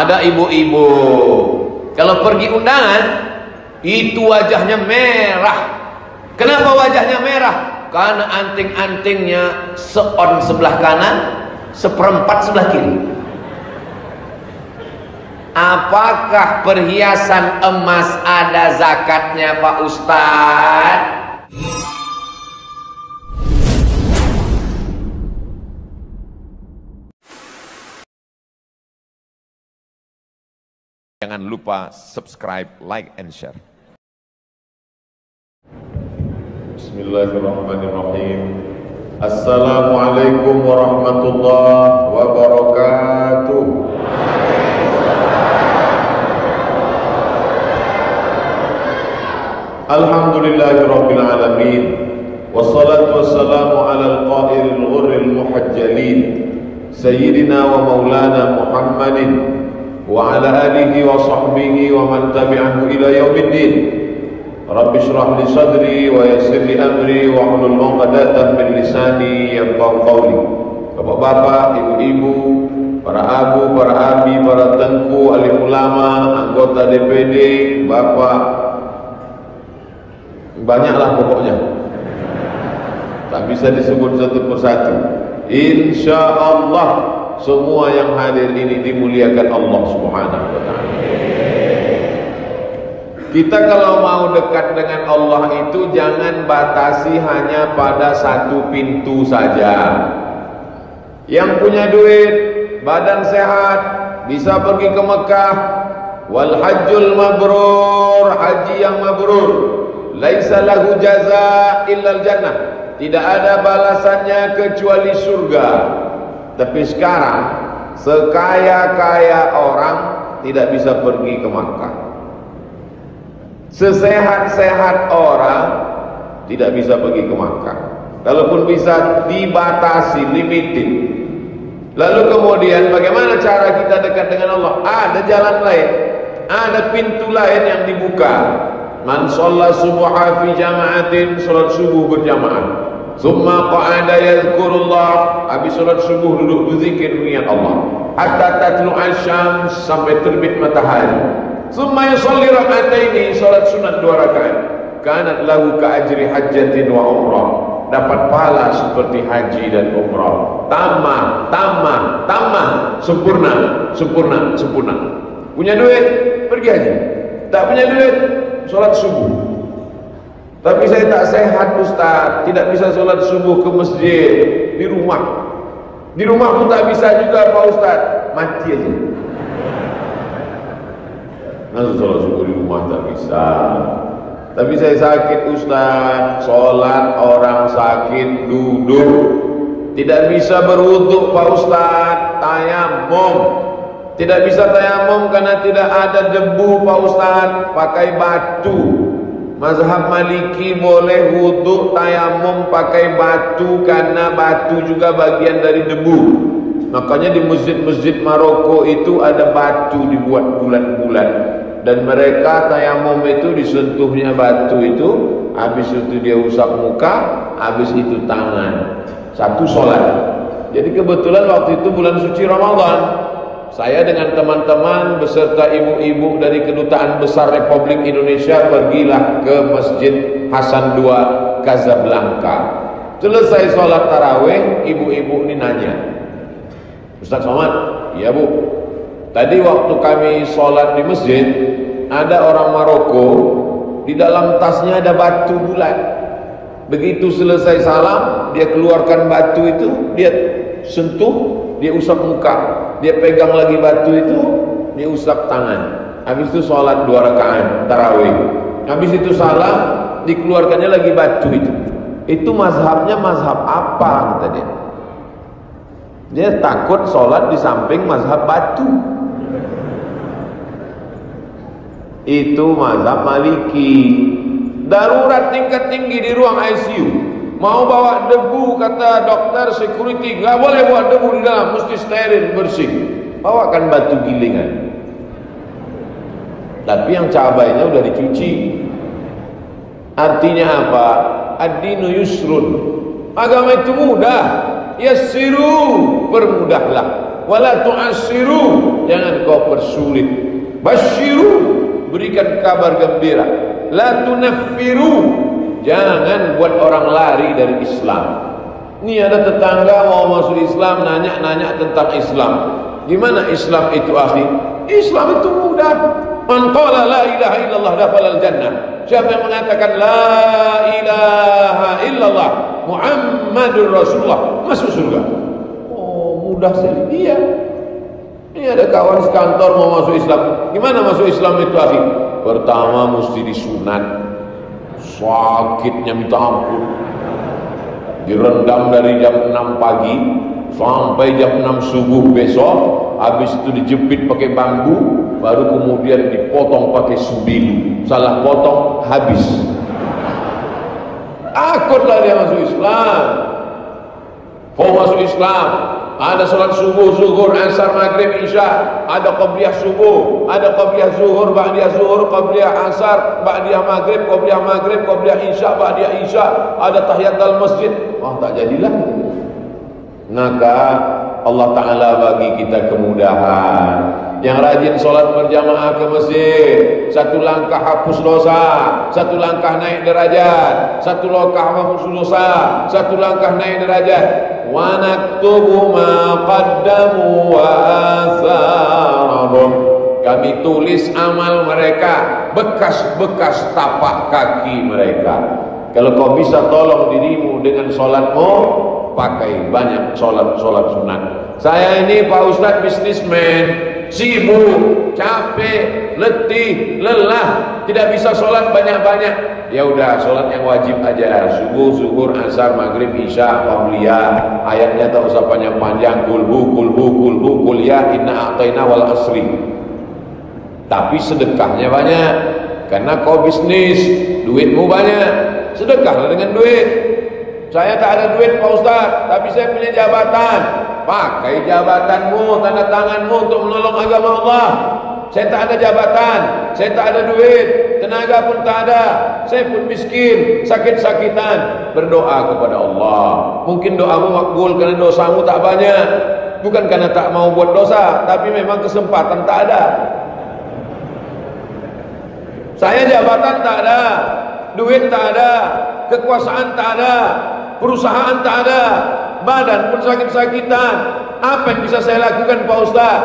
Ada ibu-ibu kalau pergi undangan itu wajahnya merah. Kenapa wajahnya merah? Karena anting-antingnya seon sebelah kanan, seperempat sebelah kiri. Apakah perhiasan emas ada zakatnya, Pak Ustadz? Jangan lupa subscribe, like, and share. Bismillahirrahmanirrahim. Assalamualaikum warahmatullahi wabarakatuh. Alhamdulillahirabbil alamin. Wassalatu wassalamu ala al-qa'ilil ghurril muhajjalin sayyidina wa maulana Muhammadin wa ala alihi wa sahbihi wa man tabi'ahu ila yaumiddin. Rabbi shrah li sadri wa yassir li amri wa hlul 'uqdatam min lisani yafqahu qawli. Bapak-bapak, ibu-ibu, para abu, para abi, para tengku, alim ulama, anggota DPD, bapak, banyaklah pokoknya. Tak bisa disebut satu persatu. Insyaallah semua yang hadir ini dimuliakan Allah Subhanahu wa taala. Kita kalau mau dekat dengan Allah itu jangan batasi hanya pada satu pintu saja. Yang punya duit, badan sehat, bisa pergi ke Mekah. Wal hajjul mabrur, haji yang mabrur. Laisa lahu jaza illal jannah. Tidak ada balasannya kecuali surga. Tapi sekarang sekaya-kaya orang tidak bisa pergi ke Makkah. Sesehat-sehat orang tidak bisa pergi ke Makkah. Kalaupun bisa dibatasi, limited. Lalu kemudian bagaimana cara kita dekat dengan Allah? Ada jalan lain, ada pintu lain yang dibuka. Man shalla subha fi jama'atin, salat subuh berjamaah. Summa qa'ada yadhkurullah, habis salat subuh duduk berzikir mengingat Allah. Hatta tatlu'a syams, sampai terbit matahari. Summa yusalli rak'ataini, salat sunat 2 rakaat. Kanat lahu ka'ajri hajjatin wa umrah, dapat pahala seperti haji dan umrah. Tamah, sempurna. Punya duit, pergi haji. Tak punya duit, salat subuh. Tapi saya tak sehat Ustaz, tidak bisa sholat subuh ke masjid, di rumah. Di rumah pun tak bisa juga Pak Ustaz, mati aja. Masa sholat subuh di rumah tak bisa. Tapi saya sakit Ustaz, sholat orang sakit duduk. Tidak bisa berwuduk Pak Ustaz, tayamum. Tidak bisa tayamum karena tidak ada debu Pak Ustaz, pakai batu. Mazhab Maliki boleh wudhu tayamum pakai batu karena batu juga bagian dari debu. Makanya di masjid-masjid Maroko itu ada batu dibuat bulat-bulat. Dan mereka tayamum itu disentuhnya batu itu, habis itu dia usap muka, habis itu tangan. Satu sholat. Jadi kebetulan waktu itu bulan suci Ramadan, saya dengan teman-teman beserta ibu-ibu dari Kedutaan Besar Republik Indonesia pergilah ke Masjid Hasan II Casablanca. Selesai sholat tarawih, ibu-ibu ini nanya, Ustaz Somad, iya Bu, tadi waktu kami sholat di masjid, ada orang Maroko, di dalam tasnya ada batu bulat. Begitu selesai salam, dia keluarkan batu itu, dia sentuh, dia usap muka, dia pegang lagi batu itu, dia usap tangan. Habis itu sholat 2 rakaat tarawih. Habis itu salam, dikeluarkannya lagi batu itu. Itu mazhabnya mazhab apa kata dia? Dia takut sholat di samping mazhab batu. Itu mazhab Maliki. Darurat tingkat tinggi di ruang ICU. Mau bawa debu, kata dokter security, gak boleh bawa debu di dalam, mesti steril, bersih. Bawakan batu gilingan. Tapi yang cabainya udah dicuci. Artinya apa? Ad-dinu yusrun. Agama itu mudah. Yassiru, permudahlah. Wala tu'assiru, jangan kau persulit. Basyiru, berikan kabar gembira. La tunaffiru, jangan buat orang lari dari Islam. Ini ada tetangga mau masuk Islam, nanya-nanya tentang Islam. Gimana Islam itu, akhi? Islam itu mudah. Man qala la ilaha illallah dakhala al-jannah. Siapa yang mengatakan la ilaha illallah Muhammadur Rasulullah masuk surga. Oh, mudah sekali. Iya. Ini ada kawan sekantor mau masuk Islam. Gimana masuk Islam itu, akhi? Pertama mesti disunat. Sakitnya minta ampun. Direndam dari jam 6 pagi sampai jam 6 subuh besok. Habis itu dijepit pakai bambu, baru kemudian dipotong pakai subilu. Salah potong, habis. Takutlah dia masuk Islam. Kau masuk Islam, ada salat subuh, zuhur, asar, maghrib, isya, ada qabliyah subuh, ada qabliyah zuhur, ba'diyah zuhur, qabliyah asar, ba'diyah maghrib, qabliyah isya, ba'diyah isya, ada tahiyatul masjid. Oh, tak jadilah. Maka Allah Ta'ala bagi kita kemudahan. Yang rajin sholat berjamaah ke masjid, satu langkah hapus dosa, satu langkah naik derajat, satu langkah hapus dosa, satu langkah naik derajat. Wa naktubu ma qaddamu wa atharahum, kami tulis amal mereka, bekas-bekas tapak kaki mereka. Kalau kau bisa tolong dirimu dengan sholatmu, pakai banyak sholat sunat. Saya ini Pak Ustadz bisnismen, sibuk, capek, letih, lelah, tidak bisa sholat banyak-banyak. Ya udah, sholat yang wajib aja, subuh, zuhur, asar, maghrib, isya, qabliyah. Ayatnya tak usah panjang-panjang, kulhu, kuliah, inna a'tayna wal asri. Tapi sedekahnya banyak, karena kau bisnis, duitmu banyak, sedekahlah dengan duit. Saya tak ada duit Pak Ustaz, tapi saya punya jabatan. Pakai jabatanmu, tanda tanganmu untuk menolong agama Allah. Saya tak ada jabatan, saya tak ada duit, tenaga pun tak ada, saya pun miskin, sakit-sakitan. Berdoa kepada Allah. Mungkin doamu makbul karena dosamu tak banyak. Bukan karena tak mau buat dosa, tapi memang kesempatan tak ada. Saya jabatan tak ada, duit tak ada, kekuasaan tak ada, perusahaan tak ada, badan pun sakit-sakitan. Apa yang bisa saya lakukan Pak Ustaz?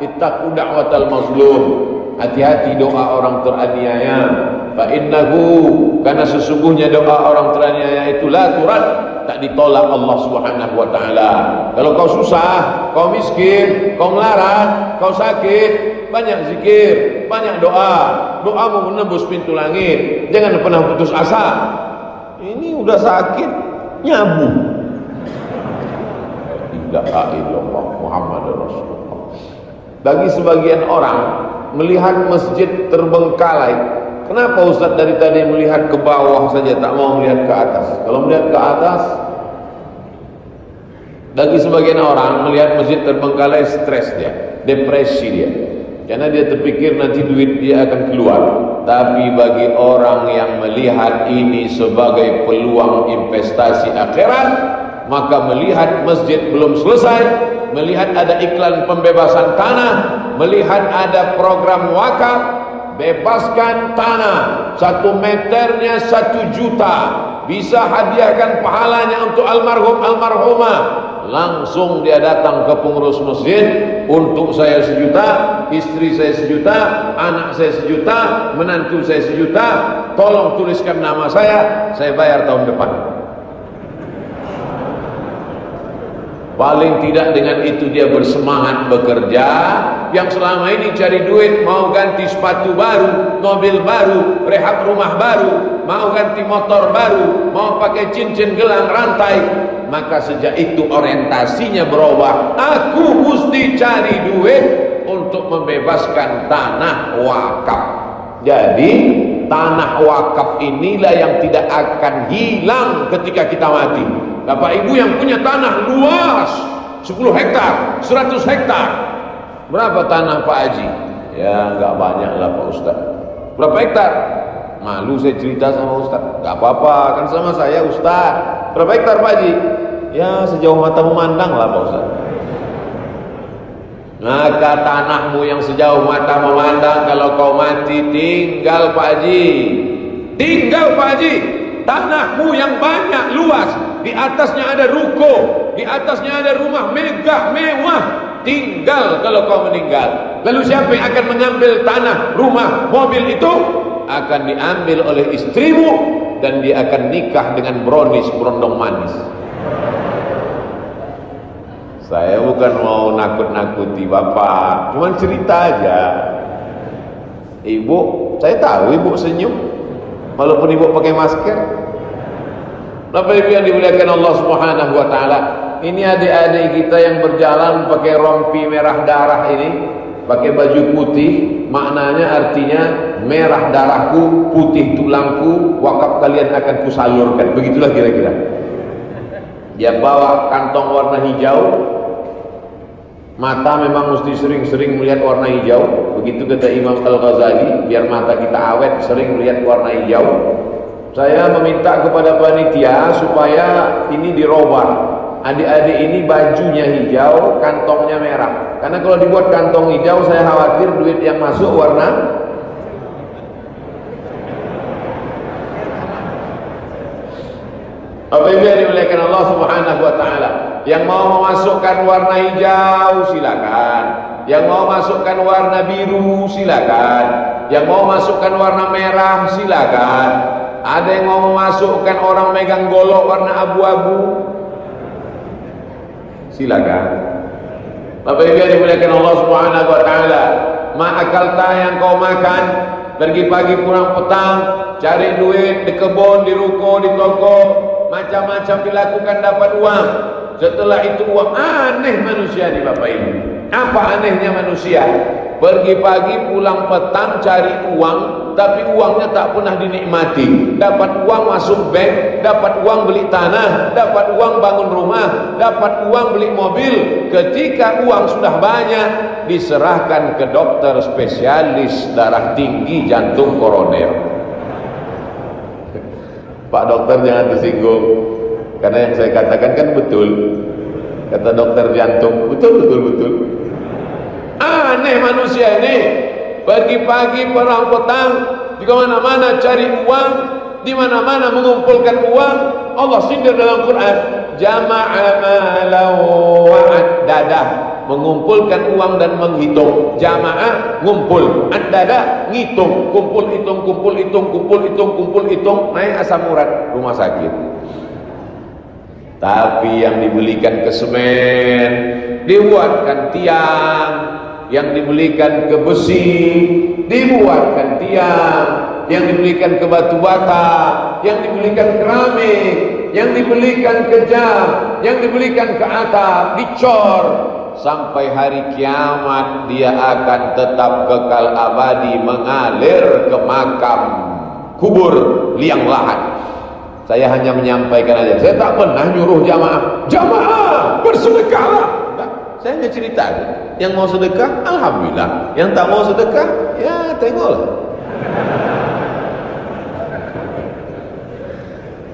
Ittaqu da'watal mazlum, hati-hati doa orang teraniaya. Fa innahu, karena sesungguhnya doa orang teraniaya itu la turad, tak ditolak Allah Subhanahu wa taala. Kalau kau susah, kau miskin, kau melarat, kau sakit, banyak zikir, banyak doa. Doamu menembus pintu langit. Jangan pernah putus asa. Ini udah sakit, nyabu. La ilaha illallah Muhammadur Rasulullah. Bagi sebagian orang melihat masjid terbengkalai. Kenapa Ustaz dari tadi melihat ke bawah saja, tak mau melihat ke atas? Kalau melihat ke atas, bagi sebagian orang melihat masjid terbengkalai, stres dia, depresi dia, karena dia terpikir nanti duit dia akan keluar. Tapi bagi orang yang melihat ini sebagai peluang investasi akhirat, maka melihat masjid belum selesai, melihat ada iklan pembebasan tanah, melihat ada program wakaf, bebaskan tanah 1 meternya 1 juta, bisa hadiahkan pahalanya untuk almarhum almarhumah. Langsung dia datang ke pengurus masjid, untuk saya 1 juta, istri saya 1 juta, anak saya 1 juta, menantu saya 1 juta, tolong tuliskan nama saya bayar tahun depan. Paling tidak dengan itu dia bersemangat bekerja. Yang selama ini cari duit, mau ganti sepatu baru, mobil baru, rehab rumah baru, mau ganti motor baru, mau pakai cincin gelang rantai, maka sejak itu orientasinya berubah. Aku mesti cari duit untuk membebaskan tanah wakaf. Jadi tanah wakaf inilah yang tidak akan hilang ketika kita mati. Bapak Ibu yang punya tanah luas 10 hektar, 100 hektar, berapa tanah Pak Haji? Ya enggak banyak lah Pak Ustaz. Berapa hektar? Malu saya cerita sama Ustaz. Enggak apa-apa, kan sama saya Ustaz. Berapa hektar Pak Haji? Ya sejauh mata memandang lah Pak Ustaz. Maka tanahmu yang sejauh mata memandang, kalau kau mati tinggal Pak Haji. Tinggal Pak Haji. Tanahmu yang banyak, luas, di atasnya ada ruko, di atasnya ada rumah megah, mewah, tinggal kalau kau meninggal. Lalu siapa yang akan mengambil tanah, rumah, mobil itu? Akan diambil oleh istrimu, dan dia akan nikah dengan brownies, berondong manis. Saya bukan mau nakut-nakuti bapak, cuma cerita aja. Ibu, saya tahu ibu senyum, walaupun ibu pakai masker. Bapak Ibu yang dimuliakan Allah Subhanahu wa taala, ini adik-adik kita yang berjalan pakai rompi merah darah ini, pakai baju putih, maknanya artinya merah darahku, putih tulangku, wakaf kalian akan kusalurkan. Begitulah kira-kira. Dia bawa kantong warna hijau. Mata memang mesti sering-sering melihat warna hijau. Begitu kata Imam Al-Ghazali, biar mata kita awet, sering melihat warna hijau. Saya meminta kepada panitia supaya ini dirubah. Adik-adik ini bajunya hijau, kantongnya merah. Karena kalau dibuat kantong hijau, saya khawatir duit yang masuk warna. Apa yang dimuliakan Allah Subhanahu wa taala, yang mau memasukkan warna hijau silakan, yang mau masukkan warna biru silakan, yang mau masukkan warna merah silakan. Ada yang mau memasukkan orang megang golok warna abu-abu silakan. Bapak Ibu yang dimuliakan Allah Subhanahu wa taala, ma'akalta yang kau makan, pergi pagi pulang petang, cari duit di kebun, di ruko, di toko, macam-macam dilakukan dapat uang. Setelah itu uang, aneh manusia nih Bapak Ibu. Apa anehnya manusia? Pergi pagi pulang petang cari uang, tapi uangnya tak pernah dinikmati. Dapat uang masuk bank, dapat uang beli tanah, dapat uang bangun rumah, dapat uang beli mobil. Ketika uang sudah banyak, diserahkan ke dokter spesialis darah tinggi, jantung, koroner. Pak dokter jangan tersinggung, karena yang saya katakan kan betul. Kata dokter jantung, betul. Aneh manusia ini, pagi-pagi perang petang, di mana-mana cari uang, di mana-mana mengumpulkan uang. Allah sindir dalam Quran, jama'a malahu wa'addada, mengumpulkan uang dan menghitung. Jamaah ngumpul, addada ngitung, kumpul hitung, naik asam urat rumah sakit. Tapi yang dibelikan ke semen, dibuatkan tiang, yang dibelikan ke besi, dibuatkan tiang, yang dibelikan ke batu bata, yang dibelikan keramik, yang dibelikan ke jam, yang dibelikan ke atap, dicor. Sampai hari kiamat dia akan tetap kekal abadi mengalir ke makam kubur liang lahat. Saya hanya menyampaikan aja, saya tak pernah nyuruh jamaah bersedekahlah. Saya hanya cerita, yang mau sedekah alhamdulillah, yang tak mau sedekah ya tengoklah.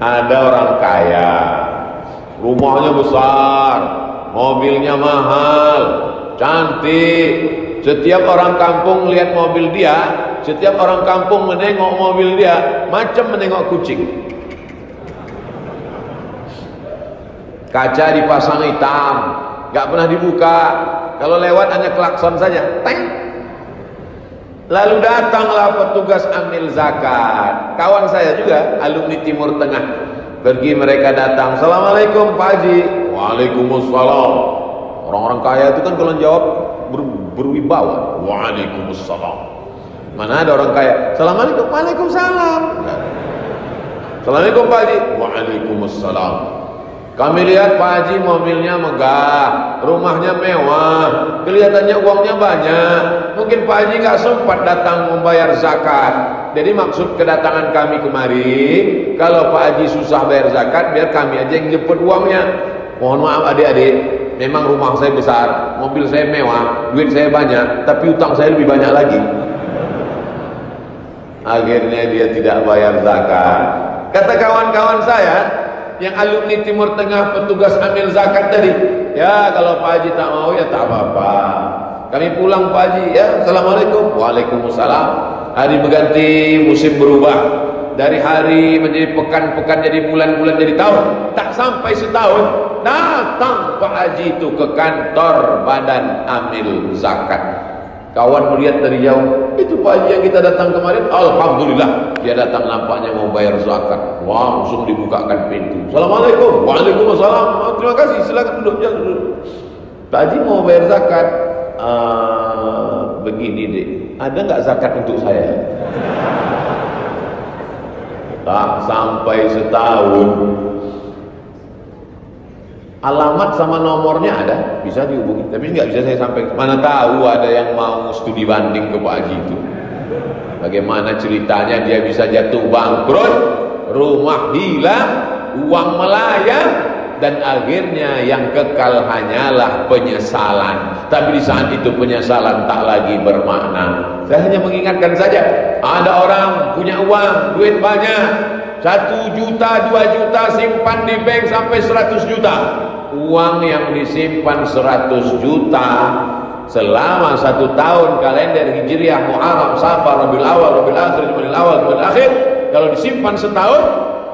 Ada orang kaya, rumahnya besar, mobilnya mahal, cantik. Setiap orang kampung lihat mobil dia, setiap orang kampung menengok mobil dia macam menengok kucing. Kaca dipasang hitam, gak pernah dibuka. Kalau lewat hanya klakson saja, teng. Lalu datanglah petugas amil zakat. Kawan saya juga alumni Timur Tengah. Pergi mereka datang, assalamualaikum Pak Haji. Waalaikumsalam. Orang-orang kaya itu kan kalau jawab berwibawa. Waalaikumsalam. Mana ada orang kaya, assalamualaikum. Waalaikumsalam. Assalamualaikum Pak Haji. Waalaikumsalam. Kami lihat Pak Haji mobilnya megah, rumahnya mewah, kelihatannya uangnya banyak. Mungkin Pak Haji nggak sempat datang membayar zakat. Jadi maksud kedatangan kami kemari, kalau Pak Haji susah bayar zakat, biar kami aja yang jemput uangnya. Mohon maaf adik-adik, memang rumah saya besar, mobil saya mewah, duit saya banyak, tapi utang saya lebih banyak lagi. Akhirnya dia tidak bayar zakat. Kata kawan-kawan saya yang alumni Timur Tengah petugas amil zakat tadi, ya kalau Pak Haji tak mau ya tak apa-apa. Kami pulang Pak Haji, ya, Assalamualaikum. Waalaikumsalam. Hari berganti, musim berubah. Dari hari menjadi pekan, jadi bulan, jadi tahun. Tak sampai setahun, datang Pak Haji itu ke kantor Badan Amil Zakat. Kawan melihat dari jauh, itu Pak Haji yang kita datang kemarin. Alhamdulillah, dia datang nampaknya mau bayar zakat. Wah, langsung dibukakan pintu. Assalamualaikum. Waalaikumsalam. Terima kasih, silakan duduk, jangan duduk. Pak Haji mau bayar zakat. Begini dek, ada nggak zakat untuk saya? Tak sampai setahun, alamat sama nomornya ada, bisa dihubungi, tapi nggak bisa saya sampaikan. Mana tahu ada yang mau studi banding ke Pak Haji itu. Bagaimana ceritanya dia bisa jatuh bangkrut, rumah hilang, uang melayang, dan akhirnya yang kekal hanyalah penyesalan. Tapi di saat itu penyesalan tak lagi bermakna. Saya hanya mengingatkan saja, ada orang punya uang, duit banyak, 1 juta, 2 juta, simpan di bank sampai 100 juta. Uang yang disimpan 100 juta selama 1 tahun kalender Hijriah, Muharram, Safar, Rabiul Awal, Rabiul Akhir, Jumadil Awal, Jumadil Akhir, kalau disimpan setahun,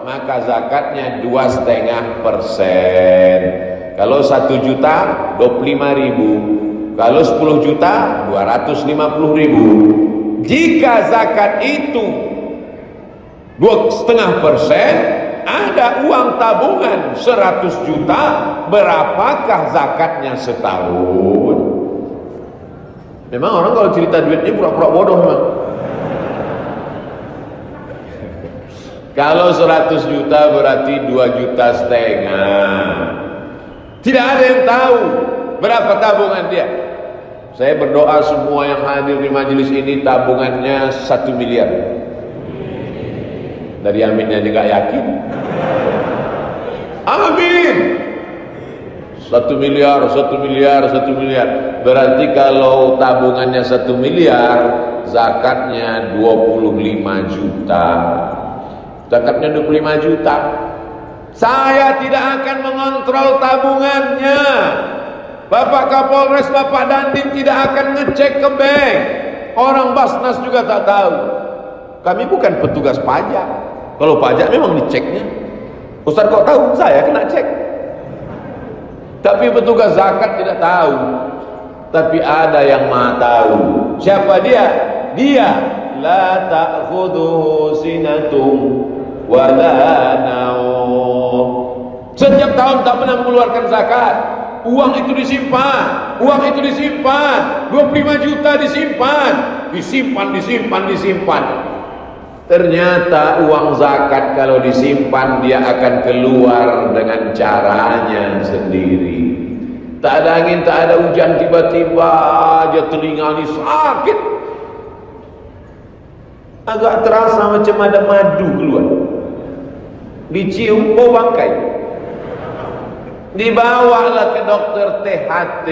maka zakatnya 2,5%. Kalau 1 juta 25.000, kalau 10 juta 250.000. Jika zakat itu 2,5%, ada uang tabungan 100 juta, berapakah zakatnya setahun? Memang orang kalau cerita duitnya pura-pura bodoh memang. Kalau 100 juta berarti 2,5 juta. Tidak ada yang tahu berapa tabungan dia. Saya berdoa semua yang hadir di majelis ini tabungannya 1 miliar. Dari aminnya juga yakin. Amin. 1 miliar, 1 miliar, 1 miliar. Berarti kalau tabungannya 1 miliar, zakatnya 25 juta. Zakatnya 25 juta. Saya tidak akan mengontrol tabungannya. Bapak Kapolres, Bapak Dandim tidak akan ngecek ke bank. Orang Basnas juga tak tahu. Kami bukan petugas pajak. Kalau pajak memang diceknya. Ustaz kok tahu? Saya kena cek. Tapi petugas zakat tidak tahu. Tapi ada yang maha tahu. Siapa dia? Dia la ta'khudhuhu sinatun wa la naum. Setiap tahun tak pernah mengeluarkan zakat. Uang itu disimpan, uang itu disimpan, 25 juta disimpan, disimpan. Ternyata uang zakat kalau disimpan dia akan keluar dengan caranya sendiri. Tak ada angin, tak ada hujan, tiba-tiba aja telinga ini sakit. Agak terasa macam ada madu keluar. Dicium, oh bangkai. Dibawalah ke dokter THT,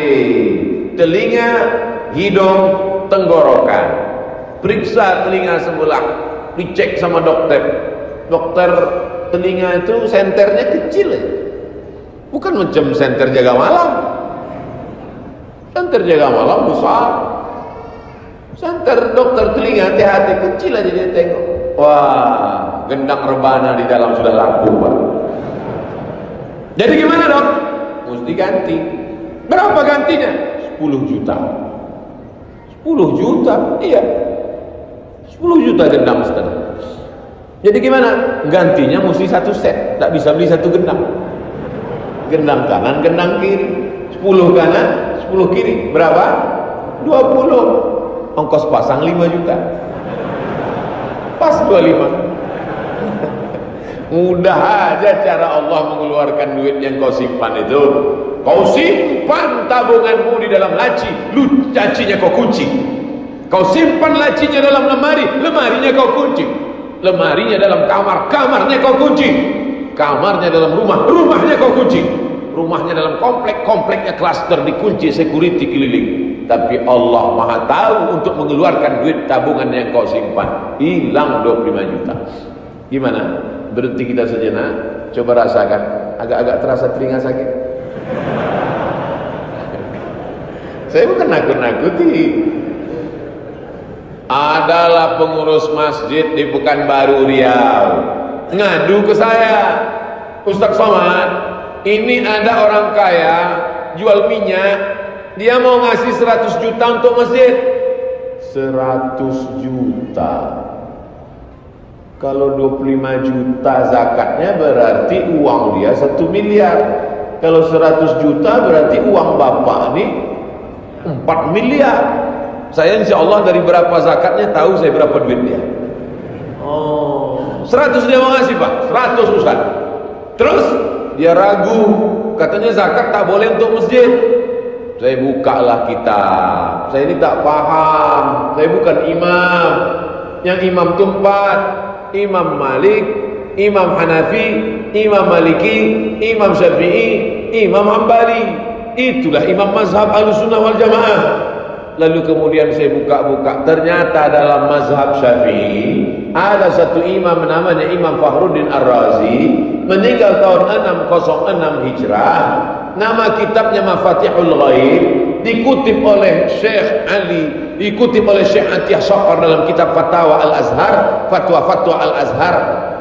telinga, hidung, tenggorokan. Periksa telinga sebelah, dicek sama dokter. Dokter telinga itu senternya kecil ya. Bukan macam senter jaga malam. Senter jaga malam besar. Senter dokter telinga THT kecil aja dia tengok. Wah, gendang rebana di dalam sudah laku, Pak. Jadi gimana dok? Mesti ganti. Berapa gantinya? 10 juta. 10 juta? Iya. 10 juta gendang setengah. Jadi gimana? Gantinya mesti 1 set. Tak bisa beli 1 gendang. Gendang kanan, gendang kiri. 10 kanan, 10 kiri. Berapa? 20. Ongkos pasang 5 juta. Pas 25. Mudah aja cara Allah mengeluarkan duit yang kau simpan itu. Kau simpan tabunganmu di dalam laci, lacinya kau kunci. Kau simpan lacinya dalam lemari, lemarinya kau kunci. Lemarinya dalam kamar, kamarnya kau kunci. Kamarnya dalam rumah, rumahnya kau kunci. Rumahnya dalam komplek, kompleknya klaster dikunci, security keliling. Tapi Allah Maha tahu untuk mengeluarkan duit tabungan yang kau simpan. Hilang 25 juta. Gimana? Berhenti kita sejenak, coba rasakan. Agak-agak terasa telinga sakit. Saya bukan nakut-nakuti. Adalah pengurus masjid di Pekanbaru Riau ngadu ke saya, Ustaz Somad, ini ada orang kaya jual minyak, dia mau ngasih 100 juta untuk masjid. 100 juta. Kalau 25 juta zakatnya berarti uang dia 1 miliar. Kalau 100 juta berarti uang bapak ini 4 miliar. Saya insya Allah dari berapa zakatnya tahu saya berapa duit dia. Oh, 100 dia mau ngasih Pak, 100 Ustaz. Terus dia ragu, katanya zakat tak boleh untuk masjid. Saya bukalah kitab. Saya ini tak paham, saya bukan imam. Yang imam itu 4, Imam Malik, Imam Hanafi, Imam Maliki, Imam Syafi'i, Imam Hambali. Itulah imam mazhab Ahlussunnah wal Jamaah. Lalu kemudian saya buka-buka, ternyata dalam mazhab Syafi'i ada satu imam namanya Imam Fakhruddin Ar-Razi, meninggal tahun 606 Hijrah. Nama kitabnya Mafatihul Ghaib, dikutip oleh Syekh Ali, dikutip oleh Syekh Atiyah Shaqar dalam kitab Fatwa Al-Azhar, Fatwa Al-Azhar,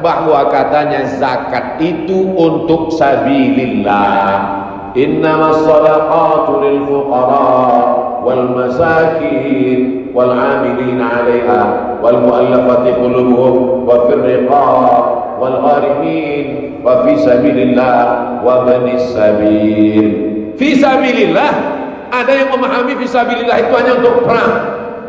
bahwa katanya zakat itu untuk sabilillah. Innamas shadaqatu lil fuqara wal masakin wal 'amilin 'alaiha wal mu'allafati qulubuhum wa fir riqab wal gharimin wa fi sabilillah wa banis sabil. Fi sabilillah, ada yang memahami fi sabilillah itu hanya untuk perang,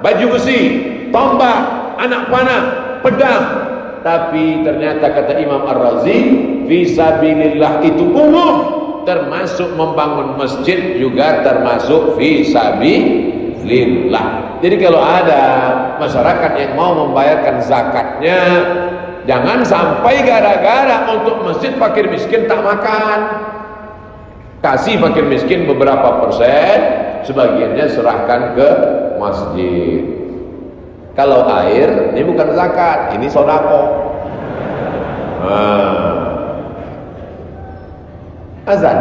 baju besi, tombak, anak panah, pedang. Tapi ternyata kata Imam Ar-Razi, fi sabilillah itu umum, termasuk membangun masjid juga termasuk fi sabilillah. Jadi kalau ada masyarakat yang mau membayarkan zakatnya, jangan sampai gara-gara untuk masjid fakir miskin tak makan. Kasih fakir miskin beberapa persen, sebagiannya serahkan ke masjid. Kalau air, ini bukan zakat, ini sodako. Azan.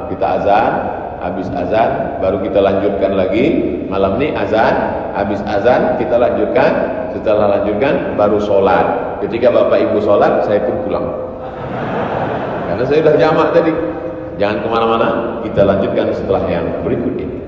Kita azan, habis azan baru kita lanjutkan lagi. Malam ini azan, habis azan kita lanjutkan. Setelah lanjutkan baru sholat. Ketika bapak ibu sholat, saya pun pulang. Karena saya sudah jamak tadi. Jangan kemana-mana, kita lanjutkan setelah yang berikut ini.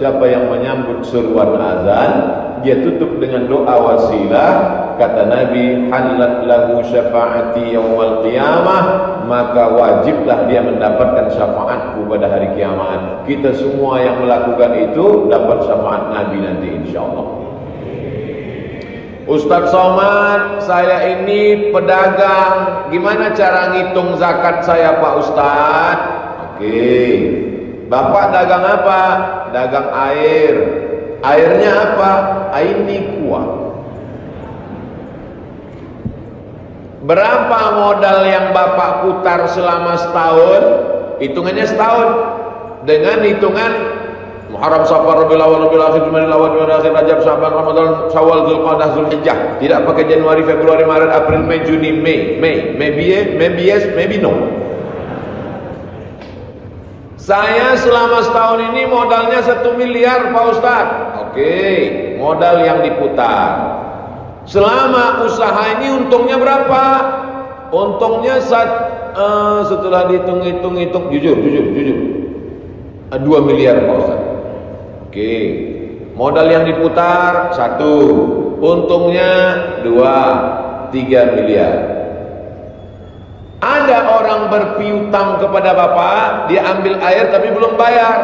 Siapa yang menyambut seruan azan, dia tutup dengan doa wasilah. Kata Nabi, halat lahu syafaati yaumal qiyamah, maka wajiblah dia mendapatkan syafaatku pada hari kiamat. Kita semua yang melakukan itu dapat syafaat Nabi nanti insyaallah. Ustaz Somad, saya ini pedagang, gimana cara ngitung zakat saya Pak Ustaz? Oke. Bapak dagang apa? Dagang air. Airnya apa? Aini kuah. Berapa modal yang Bapak putar selama setahun? Hitungannya setahun. Dengan hitungan Muharram, Safar, Rabiul Awwal, Rabiul Akhir, Jumadil Awwal, Jumadil Akhir, Rajab, Sya'ban, Ramadan, Syawal, Dzulqa'dah, Dzulhijjah. Tidak pakai Januari, Februari, Maret, April, Mei, Juni, Mei. Maybe yes, maybe no. Saya selama setahun ini modalnya 1 miliar Pak Ustaz. Oke, modal yang diputar. Selama usaha ini untungnya berapa? Untungnya setelah dihitung-hitung, jujur. 2 miliar Pak Ustaz. Oke, modal yang diputar 1, untungnya 2, 3 miliar. Ada orang berpiutang kepada Bapak, dia ambil air tapi belum bayar.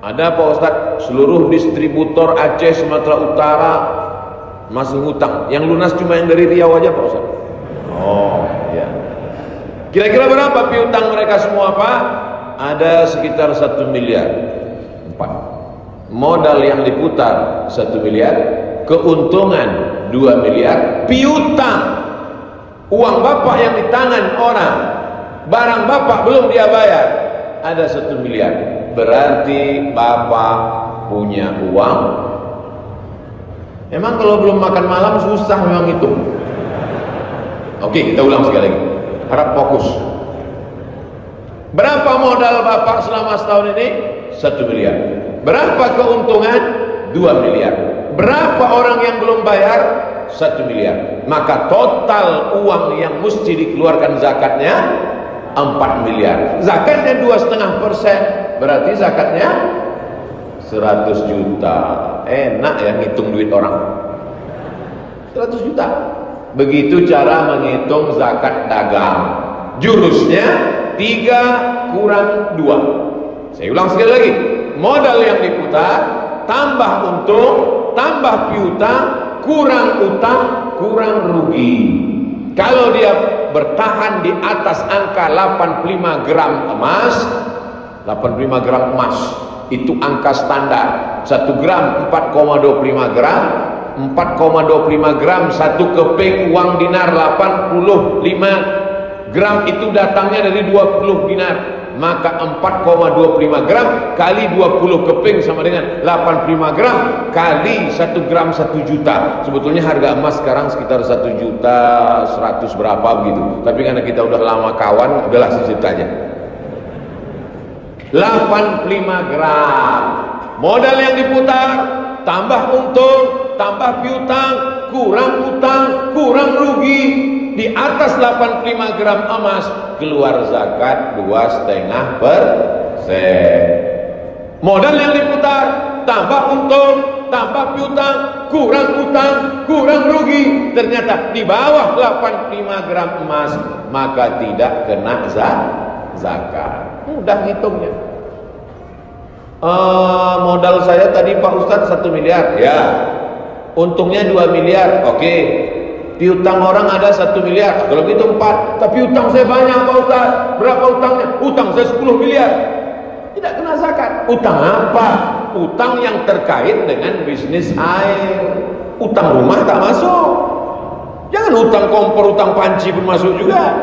Ada Pak Ustaz, seluruh distributor Aceh, Sumatera Utara masih hutang. Yang lunas cuma yang dari Riau aja Pak Ustaz. Oh ya. Kira-kira berapa piutang mereka semua Pak? Ada sekitar 1 miliar 4. Modal yang diputar 1 miliar, keuntungan 2 miliar, piutang. Uang Bapak yang di tangan orang, barang Bapak belum dia bayar, ada 1 miliar. Berarti Bapak punya uang. Emang kalau belum makan malam susah memang itu. Oke, kita ulang sekali lagi. Harap fokus. Berapa modal Bapak selama setahun ini? 1 miliar. Berapa keuntungan? 2 miliar. Berapa orang yang belum bayar? 1 miliar. Maka total uang yang mesti dikeluarkan zakatnya 4 miliar. Zakatnya 2,5%. Berarti zakatnya 100 juta. Enak ya ngitung duit orang. 100 juta. Begitu cara menghitung zakat dagang. Jurusnya 3 kurang 2. Saya ulang sekali lagi. Modal yang diputar, tambah untung, tambah piutang, kurang utang, kurang rugi. Kalau dia bertahan di atas angka 85 gram emas, 85 gram emas itu angka standar. 1 gram 4,25 gram, 4,25 gram 1 keping uang dinar 85 gram itu datangnya dari 20 dinar. Maka 4,25 gram kali 20 keping sama dengan 85 gram kali 1 gram 1 juta. Sebetulnya harga emas sekarang sekitar 1 juta 100 berapa begitu. Tapi karena kita udah lama kawan, udahlah sejuta aja. 85 gram modal yang diputar, tambah untung, tambah piutang, kurang utang, kurang rugi. Di atas 85 gram emas keluar zakat 2,5%. Modal yang diputar, tambah untung, tambah piutang, kurang utang, kurang rugi. Ternyata di bawah 85 gram emas, maka tidak kena zakat. Mudah hitungnya. Modal saya tadi Pak Ustadz 1 miliar, ya. Untungnya 2 miliar, oke. Piutang orang ada 1 miliar, kalau gitu 4. Tapi utang saya banyak Pak Ustaz. Berapa utangnya? Utang saya 10 miliar. Tidak kena zakat. Utang apa? Utang yang terkait dengan bisnis air. Utang rumah tak masuk. Jangan utang kompor, utang panci pun masuk juga.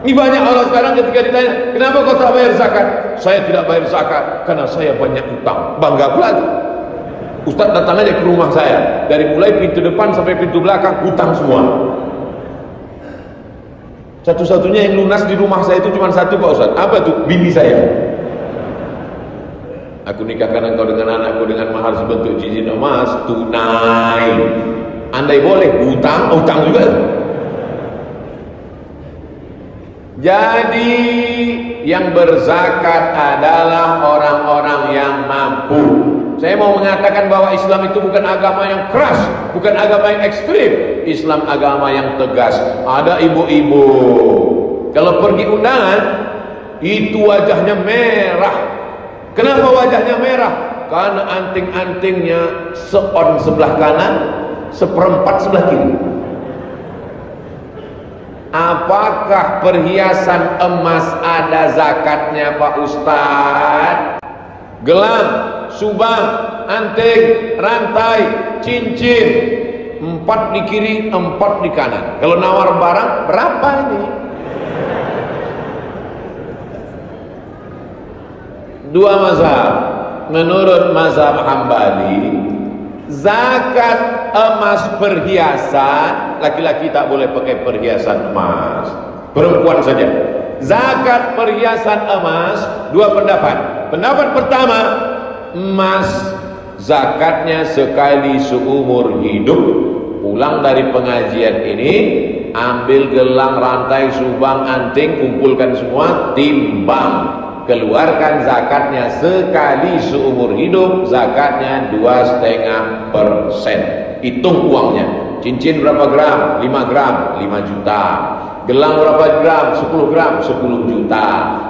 Ini banyak orang sekarang ketika ditanya, kenapa kau tak bayar zakat? Saya tidak bayar zakat karena saya banyak utang. Bangga pula tuh. Ustaz datang aja ke rumah saya, dari mulai pintu depan sampai pintu belakang hutang semua. Satu-satunya yang lunas di rumah saya itu cuma satu Pak Ustaz. Apa tuh? Bini saya. Aku nikahkan engkau dengan anakku dengan mahar sebentuk cincin emas tunai. Andai boleh hutang, hutang juga. Jadi yang berzakat adalah orang-orang yang mampu. Saya mau mengatakan bahwa Islam itu bukan agama yang keras, bukan agama yang ekstrim. Islam agama yang tegas. Ada ibu-ibu kalau pergi undangan itu wajahnya merah. Kenapa wajahnya merah? Karena anting-antingnya seon sebelah kanan, seperempat sebelah kiri. Apakah perhiasan emas ada zakatnya Pak Ustadz? Gelang, subang, anting, rantai, cincin, 4 di kiri, 4 di kanan. Kalau nawar barang berapa ini? 2 mazhab. Menurut mazhab Hambali, zakat emas perhiasan, laki-laki tak boleh pakai perhiasan emas, perempuan saja. Zakat perhiasan emas 2 pendapat. Pendapat pertama, emas zakatnya sekali seumur hidup. Pulang dari pengajian ini, ambil gelang, rantai, subang, anting, kumpulkan semua, timbang. keluarkan zakatnya sekali seumur hidup, zakatnya 2,5%. Hitung uangnya, cincin berapa gram? 5 gram, 5 juta. Gelang berapa gram? 10 gram, 10 juta.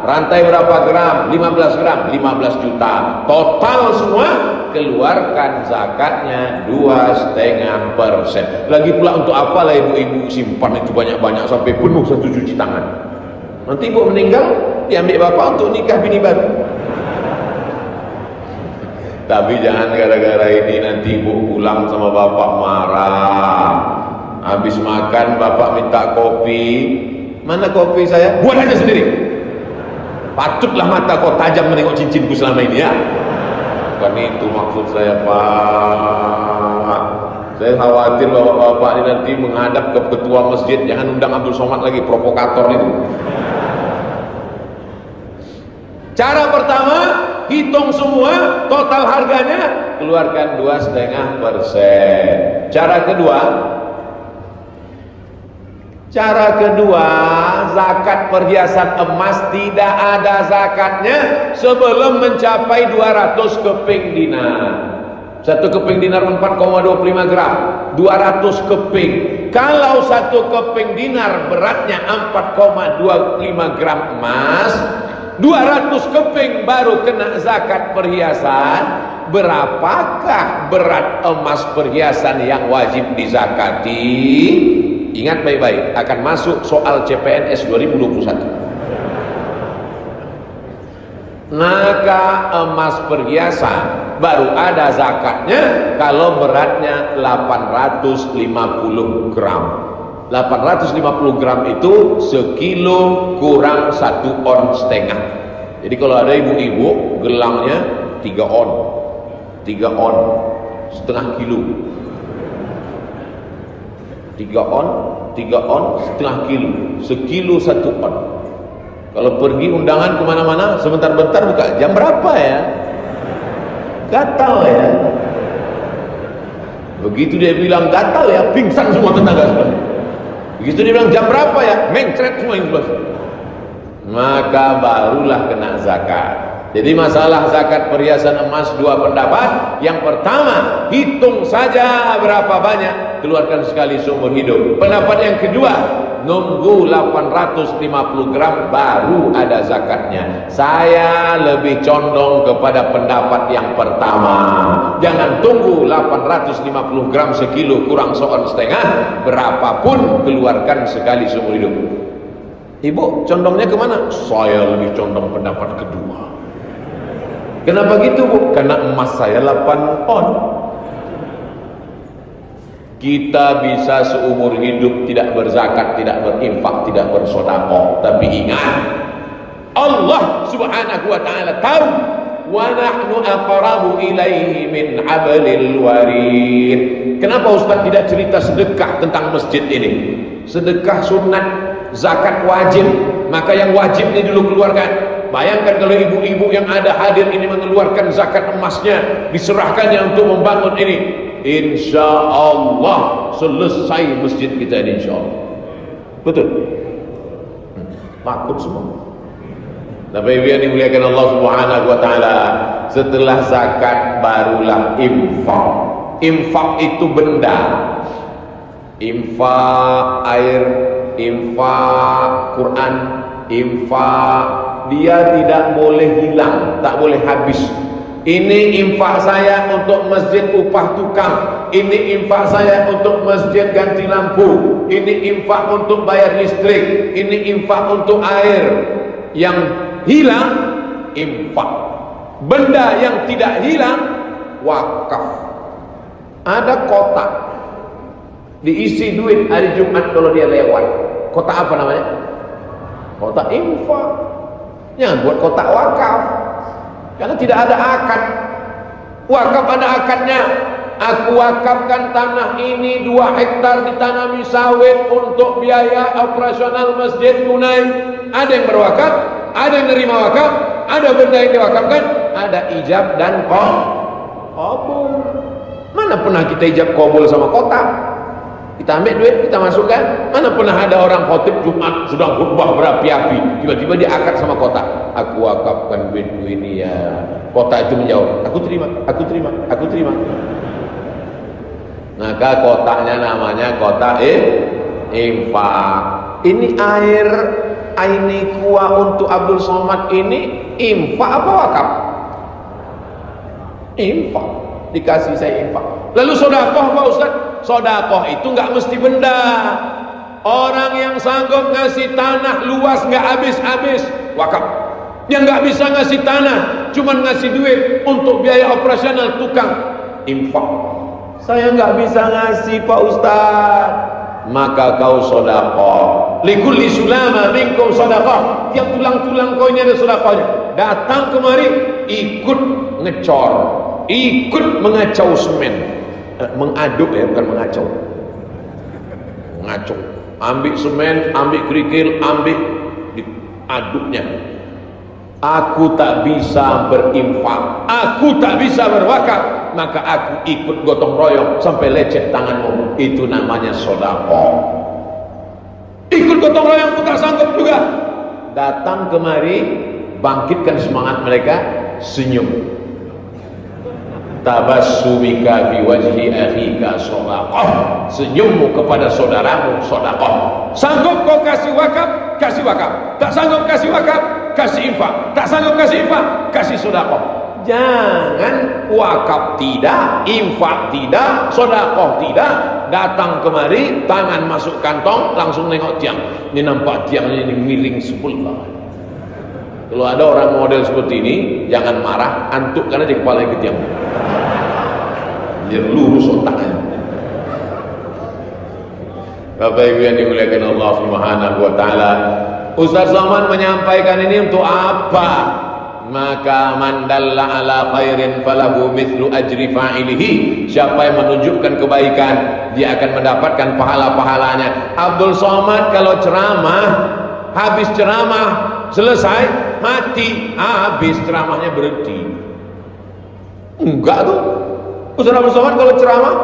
Rantai berapa gram? 15 gram, 15 juta. Total semua keluarkan zakatnya 2,5%. Lagi pula untuk apalah ibu-ibu simpan itu banyak-banyak sampai penuh 1 cuci tangan. Nanti ibu meninggal, diambil bapak untuk nikah bini baru. Tapi jangan gara-gara ini nanti ibu pulang sama bapak marah. Habis makan bapak minta kopi. Mana kopi saya? Buat aja sendiri. Patutlah mata kau tajam menengok cincinku selama ini ya. Bukan itu maksud saya Pak. Saya khawatir bapak-bapak ini nanti menghadap ke ketua masjid. Jangan undang Abdul Somad lagi, provokator itu. Cara pertama, hitung semua total harganya, keluarkan 2,5%. Cara kedua, zakat perhiasan emas tidak ada zakatnya sebelum mencapai 200 keping dinar. 1 keping dinar 4,25 gram, 200 keping. Kalau 1 keping dinar beratnya 4,25 gram emas, 200 keping baru kena zakat perhiasan. Berapakah berat emas perhiasan yang wajib dizakati? Ingat baik-baik, akan masuk soal CPNS 2021. Maka emas perhiasan baru ada zakatnya kalau beratnya 850 gram. 850 gram itu sekilo kurang 1,5 on. Jadi kalau ada ibu-ibu gelangnya 3 on, 3 on setengah kilo, 3 on, 3 on setengah kilo, sekilo 1 on. Kalau pergi undangan kemana-mana, sebentar-bentar buka, jam berapa ya? Gatal ya. Begitu dia bilang gatal ya, pingsan semua tetangga sebelah. Begitu dia bilang jam berapa ya, mencret semua yang sebelah. Maka barulah kena zakat. Jadi masalah zakat perhiasan emas 2 pendapat. Yang pertama, hitung saja berapa banyak, keluarkan sekali seumur hidup. Pendapat yang kedua, nunggu 850 gram baru ada zakatnya. Saya lebih condong kepada pendapat yang pertama. Jangan tunggu 850 gram sekilo kurang 1,5 on, berapapun keluarkan sekali seumur hidup. Ibu condongnya kemana? Saya lebih condong pendapat kedua. Kenapa gitu Bu? Karena emas saya 8 on. Kita bisa seumur hidup tidak berzakat, tidak berinfak, tidak bersedekah. Tapi ingat, Allah Subhanahu wa taala tahu, wa nahnu aqrabu ilaihi min hablil warid. Kenapa Ustaz tidak cerita sedekah tentang masjid ini? Sedekah sunat, zakat wajib, maka yang wajib ini dulu keluarkan. Bayangkan kalau ibu-ibu yang ada hadir ini mengeluarkan zakat emasnya, diserahkannya untuk membangun ini. Insya Allah selesai masjid kita ini, insya Allah. Betul? Takut semua. Tapi yang dimuliakan Allah Subhanahu wa taala, setelah zakat barulah infak. Infak itu benda. Infak air, infak Quran, infak, dia tidak boleh hilang, tak boleh habis. Ini infak saya untuk masjid upah tukang, ini infak saya untuk masjid ganti lampu, ini infak untuk bayar listrik, ini infak untuk air. Yang hilang infak. Benda yang tidak hilang wakaf. Ada kotak diisi duit hari Jumat kalau dia lewat. Kotak apa namanya? Kotak infak. Jangan buat kotak wakaf, karena tidak ada akad. Wakaf ada akadnya. Aku wakafkan tanah ini 2 hektar ditanami sawit untuk biaya operasional masjid tunai. Ada yang berwakaf, ada yang nerima wakaf, ada benda yang diwakafkan, ada ijab dan qabul. Mana pernah kita ijab qabul sama kotak? Kita ambil duit, kita masukkan. Mana pernah ada orang khotib Jumat sedang khutbah berapi-api, tiba-tiba dia akad sama kotak. Aku wakafkan duitku ini ya. Kotak itu menjawab, aku terima, aku terima, aku terima. Maka kotaknya namanya kotak infak. Ini air Aini Kuah untuk Abdul Somad ini infak apa wakaf? Infak. Dikasih saya infak. Lalu sodakoh Pak Ustaz? Sodakoh itu nggak mesti benda. Orang yang sanggup ngasih tanah luas nggak habis-habis, wakaf. Yang nggak bisa ngasih tanah, cuman ngasih duit untuk biaya operasional tukang, infak. Saya nggak bisa ngasih Pak Ustaz, maka kau sodakoh. Likulli sulama minkum sodakoh. Tiap tulang-tulang kau ini ada sodakohnya. Datang kemari, ikut ngecor, ikut mengacau semen. Mengaduk ya, bukan mengacau. Mengacau. Ambil semen, ambil kerikil, ambil diaduknya. Aku tak bisa berinfak, aku tak bisa berwakaf, maka aku ikut gotong royong sampai lecet tanganmu. Itu namanya sedekah. Ikut gotong royong pun tak sanggup juga. Datang kemari, bangkitkan semangat mereka, senyum. Tabassumika fi wajhi akhika shadaqah. Senyummu kepada saudaramu sedekah. Sanggup kau kasih wakaf, kasih wakaf. Tak sanggup kasih wakaf, kasih infak. Tak sanggup kasih infak, kasih sedekah. Jangan wakaf tidak, infak tidak, sedekah tidak. Datang kemari, tangan masuk kantong, langsung nengok tiang. Ini nampak tiangnya ini miring sebelah. Kalau ada orang model seperti ini, jangan marah, antukkan aja kepala ke tiang. Biar lurus otaknya. Bapak Ibu yang dimuliakan Allah Subhanahu wa taala, Ustaz Somad menyampaikan ini untuk apa? Maka man dalla ala khairin falahu mithlu ajri fa'ilihi. Siapa yang menunjukkan kebaikan, dia akan mendapatkan pahala-pahalanya. Abdul Somad kalau ceramah, habis ceramah selesai, mati, habis ceramahnya berhenti. Enggak tuh. Ustaz Abdul Somad kalau ceramah,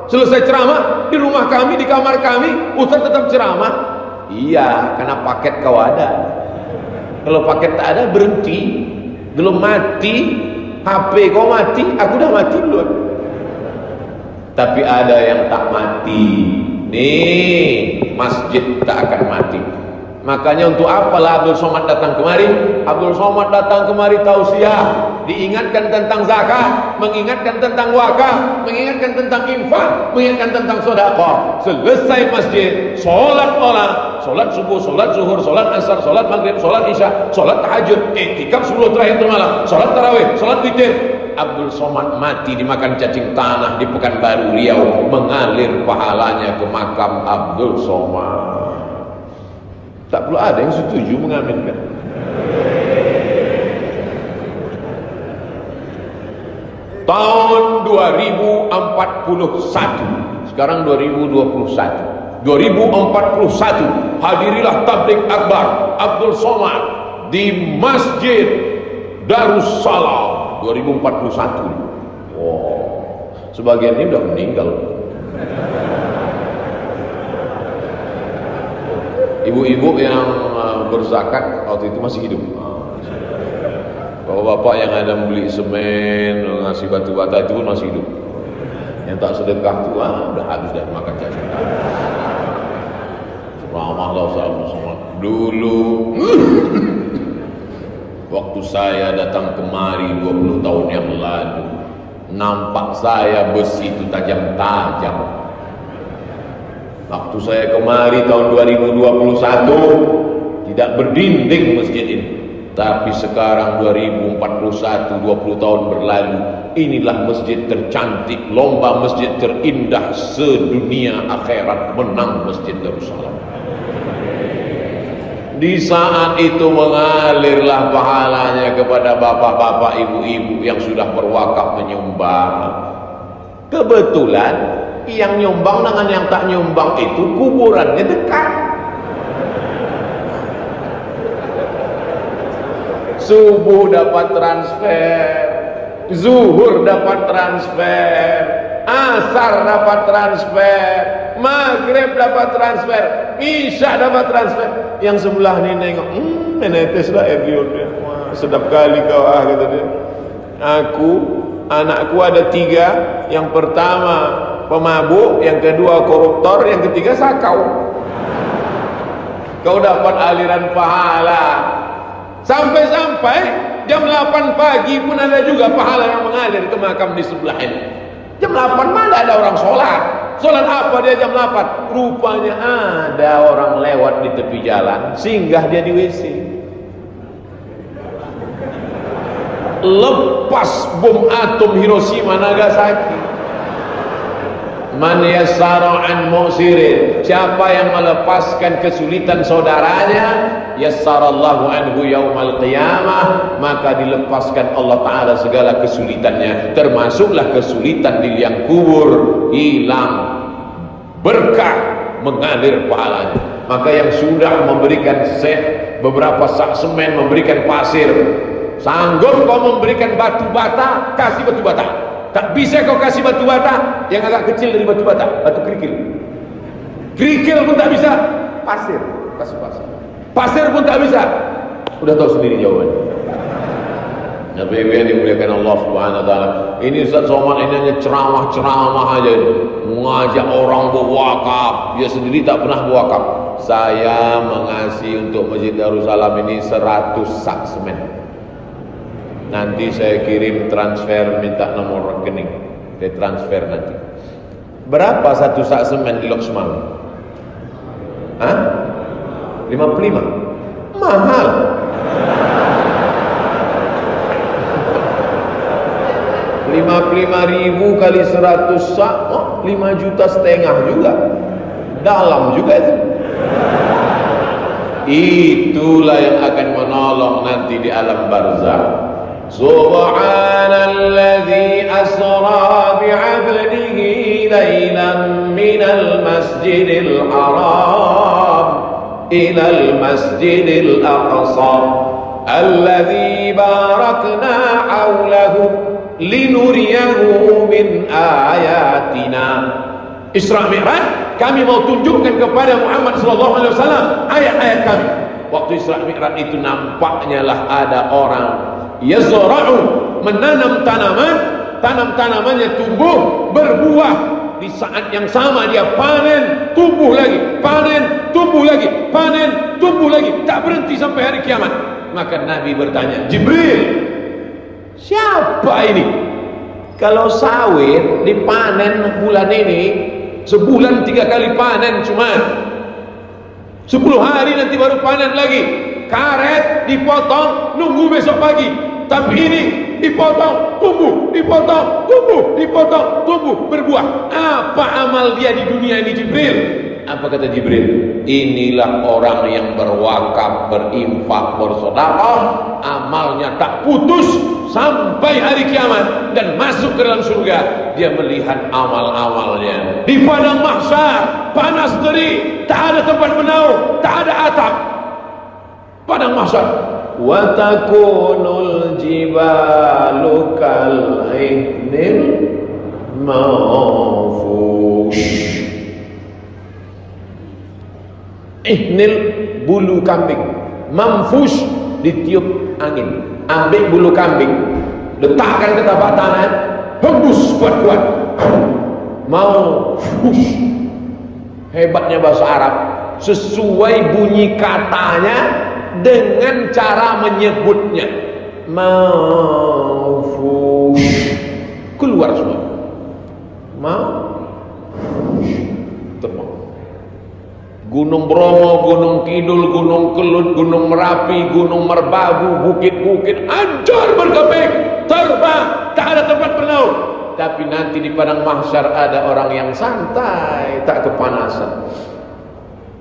selesai ceramah di rumah kami, di kamar kami, Ustaz tetap ceramah. Iya, karena paket kau ada. Kalau paket tak ada, berhenti. Belum mati, HP kau mati, aku dah mati duluan. Tapi ada yang tak mati. Nih, masjid tak akan mati. Makanya untuk apalah Abdul Somad datang kemari? Abdul Somad datang kemari tausiah, diingatkan tentang zakat, mengingatkan tentang wakaf, mengingatkan tentang infak, mengingatkan tentang sedekah. Selesai masjid, solat orang, solat subuh, solat zuhur, solat asar, solat maghrib, solat isya, solat tahajud, iktikaf 10 terakhir malam, solat tarawih, solat witir. Abdul Somad mati dimakan cacing tanah di Pekanbaru Riau, mengalir pahalanya ke makam Abdul Somad. Tak perlu ada yang setuju mengaminkan. Tahun 2041, sekarang 2021. 2041 hadirilah tabligh akbar Abdul Somad di Masjid Darussalam 2041. Wow, sebagian ini udah meninggal. Ibu-ibu yang berzakat waktu itu masih hidup. Bapak-bapak yang ada membeli semen, ngasih batu bata itu pun masih hidup. Yang tak sedekah itu udah habis dah makan cacing. Ramahlah sama dulu. Waktu saya datang kemari 20 tahun yang lalu, nampak saya besi itu tajam-tajam. Waktu saya kemari tahun 2021 tidak berdinding masjid ini. Tapi sekarang 2041, 20 tahun berlalu, inilah masjid tercantik, lomba masjid terindah sedunia akhirat, menang Masjid Darussalam. Di saat itu mengalirlah pahalanya kepada bapak-bapak, ibu-ibu yang sudah berwakaf menyumbang. Kebetulan yang nyumbang dengan yang tak nyumbang itu kuburannya dekat. Subuh dapat transfer, zuhur dapat transfer, asar dapat transfer, maghrib dapat transfer, isya dapat transfer. Yang sebelah ni nengok, menetes lah air dia. Wah, sedap kali kau kata dia. Anakku ada 3, yang pertama pemabuk, yang kedua koruptor, yang ketiga sakau. Kau dapat aliran pahala. Sampai-sampai jam 8 pagi pun ada juga pahala yang mengalir ke makam di sebelah ini. Jam 8 mana ada orang sholat. Sholat apa dia jam 8? Rupanya ada orang lewat di tepi jalan, singgah dia di WC. Lepas bom atom Hiroshima Nagasaki. Man yassara an mu'sirin, siapa yang melepaskan kesulitan saudaranya, yassarallahu anhu yaumal qiyamah, maka dilepaskan Allah Ta'ala segala kesulitannya, termasuklah kesulitan di liang kubur, hilang berkah, mengalir pahalanya. Maka yang sudah memberikan beberapa sak semen, memberikan pasir, sanggup kau memberikan batu bata, kasih batu bata. Tak bisa kau kasih batu bata yang agak kecil dari batu bata, batu kerikil. Kerikil pun tak bisa, pasir, kasih pasir. Pasir pun tak bisa. Udah tahu sendiri jawabannya. Nabi yang dimuliakan Allah Subhanahu wa taala. Ini Ustaz Somad ini hanya ceramah-ceramah aja, mengajak orang berwakaf. Dia sendiri tak pernah berwakaf. Saya mengasih untuk Masjid Darussalam ini 100 sak semen. Nanti saya kirim transfer, minta nomor rekening, saya transfer nanti. Berapa satu sak semen di Lok Semang? Hah? 55? Mahal. Rp55.000 kali 100 sak, 5,5 juta juga. Dalam juga itu. Itulah yang akan menolong nanti di alam barzakh. Subhanalladzi asra bi'abdihi laylan minal masjidil haram ilal masjidil aqsa alladzi barakna hawlahu linuriyahu min ayatina. Isra Mi'raj, kami mau tunjukkan kepada Muhammad sallallahu alaihi wasallam ayat-ayat kami. Waktu Isra Mi'raj itu nampaknya lah ada orang yazra'u, menanam tanaman, tanam-tanamannya tumbuh, berbuah. Di saat yang sama dia panen, tumbuh lagi, panen, tumbuh lagi, panen, tumbuh lagi, tak berhenti sampai hari kiamat. Maka Nabi bertanya, Jibril, siapa ini? Kalau sawit dipanen bulan ini, sebulan 3 kali panen cuma 10 hari nanti baru panen lagi. Karet dipotong, nunggu besok pagi. Tapi ini dipotong, tumbuh, dipotong, tumbuh, dipotong, tumbuh, berbuah. Apa amal dia di dunia ini, Jibril? Apa kata Jibril? Inilah orang yang berwakaf, berinfak, bersedekah, amalnya tak putus sampai hari kiamat dan masuk ke dalam surga. Dia melihat amal-amalnya di padang mahsyar, panas terik, tak ada tempat bernaung, tak ada atap. Padang mahsyar. Wa takunul jibalu kal ihnil manfush. Ihnil bulu kambing, manfush ditiup angin. Ambil bulu kambing, letakkan ke tapak tangan, hembus kuat-kuat. Mau fush. Hebatnya bahasa Arab, sesuai bunyi katanya dengan cara menyebutnya. Manfush, keluar semua. Terbang. Gunung Bromo, Gunung Kidul, Gunung Kelut, Gunung Merapi, Gunung Merbabu, bukit-bukit hancur berkeping, terbang, tak ada tempat bernaung. Tapi nanti di padang mahsyar ada orang yang santai, tak kepanasan.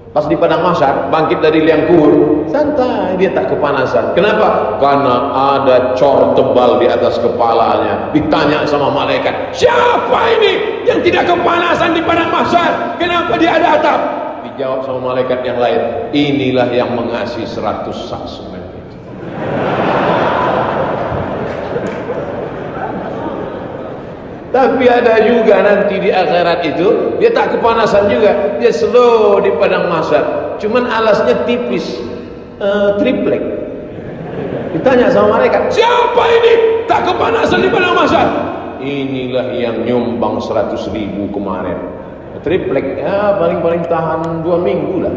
Pas di padang mahsyar bangkit dari liang kubur, santai, dia tak kepanasan. Kenapa? Karena ada cor tebal di atas kepalanya. Ditanya sama malaikat, siapa ini yang tidak kepanasan di padang mahsyar? Kenapa dia ada atap? Dijawab sama malaikat yang lain, inilah yang mengasih 100 sak semen itu. Tapi ada juga nanti di akhirat itu dia tak kepanasan juga, dia slow di padang mahsyar. Cuman alasnya tipis, triplek. Ditanya sama malaikat, siapa ini tak kepanasan di padang mahsyar? Inilah yang nyumbang 100.000 kemarin. Triplek, ya paling-paling tahan 2 minggu lah.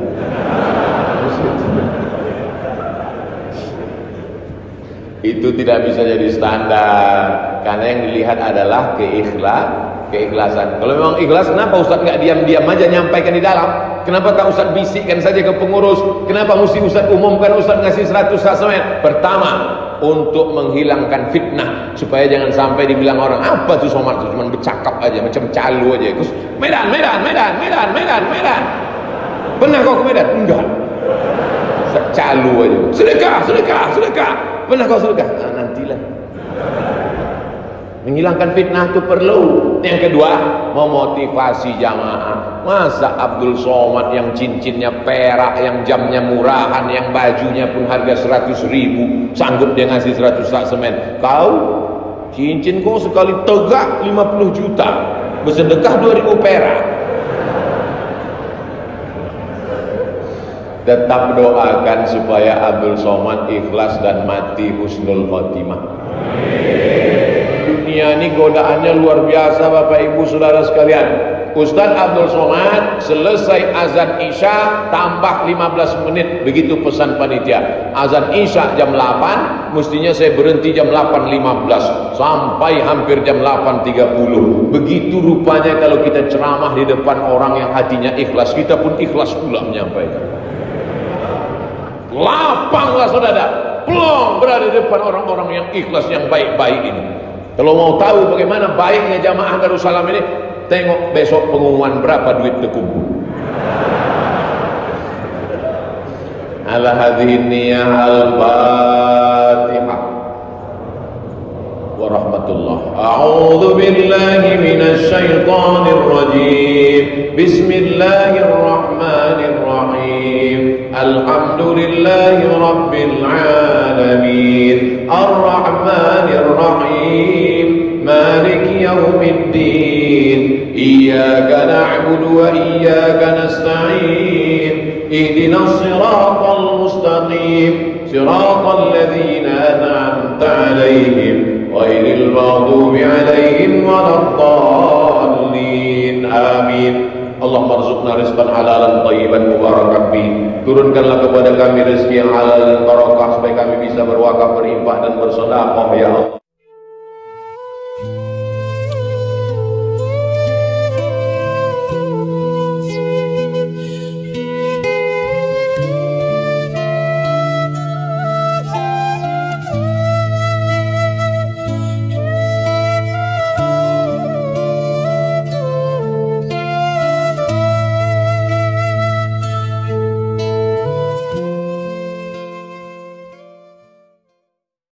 Itu tidak bisa jadi standar, karena yang dilihat adalah keikhlasan. Kalau memang ikhlas, kenapa Ustaz nggak diam-diam aja nyampaikan di dalam? Kenapa tak Ustaz bisikkan saja ke pengurus? Kenapa mesti Ustaz umumkan, Ustaz ngasih 100 sak semen? Pertama, untuk menghilangkan fitnah, supaya jangan sampai dibilang orang, apa tuh somad tuh, cuma bercakap aja macam calo aja. Terus Medan. Pernah kau ke Medan? Enggak. Calo aja. Sedekah. Pernah kau sedekah? Nah, nantilah. Menghilangkan fitnah itu perlu. Yang kedua, memotivasi jamaah. Masa Abdul Somad yang cincinnya perak, yang jamnya murahan, yang bajunya pun harga 100.000, sanggup dia ngasih 100 sak semen? Kau cincin kau sekali tegak 50 juta, bersedekah 2.000 perak. Tetap doakan supaya Abdul Somad ikhlas dan mati husnul khotimah. Dunia ini godaannya luar biasa, Bapak Ibu Saudara sekalian. Ustaz Abdul Somad selesai azan Isya tambah 15 menit, begitu pesan panitia. Azan Isya jam 8, mestinya saya berhenti jam 8.15 sampai hampir jam 8.30. Begitu rupanya kalau kita ceramah di depan orang yang hatinya ikhlas, kita pun ikhlas pula menyampaikan. Lapanglah saudara, plong berada di depan orang-orang yang ikhlas, yang baik-baik ini. Kalau mau tahu bagaimana baiknya jamaah Darussalam ini, tengok besok pengumuman berapa duit terkumpul. Ala hadhihi niyyah al-Fatihah. Warahmatullah. A'udzu billahi minasy syaithanir rajim. Bismillahirrahmanirrahim. Alhamdulillahi rabbil alamin. Arrahmanir rahim. Maliki yaumiddin. Iyyaka na'budu wa iyyaka nasta'in. Ihdinas siratal mustaqim. Siratal ladzina an'amta 'alaihim ghairil maghdubi 'alaihim waladdallin. Amin. Allahumma rzuqna rizqan halalan thayyiban mubarakan fi. Turunkanlah kepada kami rezeki yang halal dan barakah, supaya kami bisa berwakaf, berinfak dan bersedekah ya Allah.